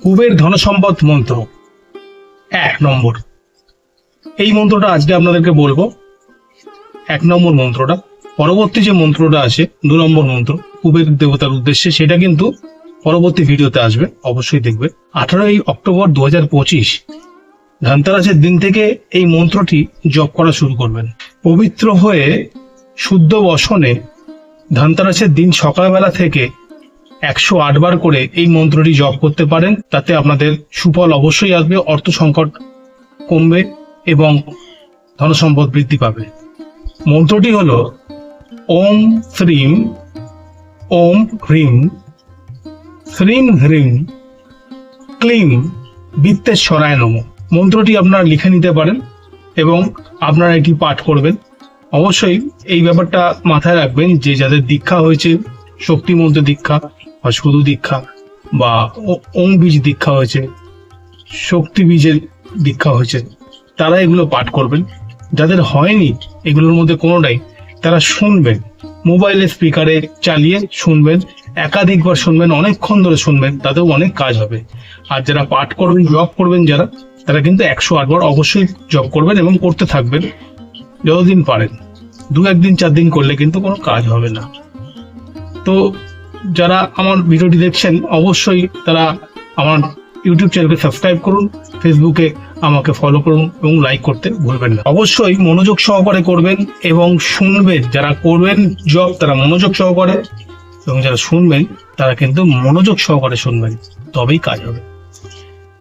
কুবের ধনসম্পদ মন্ত্র 1 নম্বর। এই মন্ত্রটা আজকে আপনাদেরকে বলবো, 1 নম্বর মন্ত্রটা। পরবর্তী যে মন্ত্রটা আছে 2 নম্বর মন্ত্র কুবের দেবতার উদ্দেশ্যে, সেটা কিন্তু পরবর্তী ভিডিওতে আসবে, অবশ্যই দেখবে। 18 অক্টোবর 2025 ধনতেরাসের দিন থেকে এই মন্ত্রটি জপ করা শুরু করবেন। পবিত্র হয়ে শুদ্ধ বসনে ধনতেরাসের দিন সকালবেলা থেকে 108 বার করে এই মন্ত্রটি জপ করতে পারেন। তাতে আপনাদের সুফল অবশ্যই আসবে, অর্থ সংকট কমবে এবং ধনসম্পদ বৃদ্ধি পাবে। মন্ত্রটি হলো ওম শ্রীম ওম হ্রিম শ্রীম হ্রিম ক্লিম বিত্তেশ্বরায় নমঃ। মন্ত্রটি আপনারা লিখে নিতে পারেন এবং আপনারা এটি পাঠ করবেন। অবশ্যই এই ব্যাপারটা মাথায় রাখবেন যে যাদের দীক্ষা হয়েছে, শক্তি মন্ত্র দীক্ষা বা শুধু দীক্ষা বা ওম বীজ দীক্ষা হয়েছে, শক্তি বীজের দীক্ষা হয়েছে, তারা এগুলো পাঠ করবেন। যাদের হয়নি এগুলোর মধ্যে কোনোটাই, তারা শুনবেন, মোবাইলের স্পিকারে চালিয়ে শুনবেন, একাধিকবার শুনবেন, অনেকক্ষণ ধরে শুনবেন, তাতেও অনেক কাজ হবে। আর যারা পাঠ করবেন, জপ করবেন যারা, তারা কিন্তু 108 বার অবশ্যই জপ করবেন এবং করতে থাকবেন যতদিন পারেন। 2-1 দিন 4 দিন করলে কিন্তু কোনো কাজ হবে না। তো যারা আমার ভিডিওটি দেখছেন অবশ্যই তারা আমার ইউটিউব চ্যানেলকে সাবস্ক্রাইব করুন, ফেসবুকে আমাকে ফলো করুন এবং লাইক করতে ভুলবেন না। অবশ্যই মনোযোগ সহকারে করবেন এবং শুনবেন। যারা করবেন জব তারা মনোযোগ সহকারে, এবং যারা শুনবেন তারা কিন্তু মনোযোগ সহকারে শুনবেন, তবেই কাজ হবে।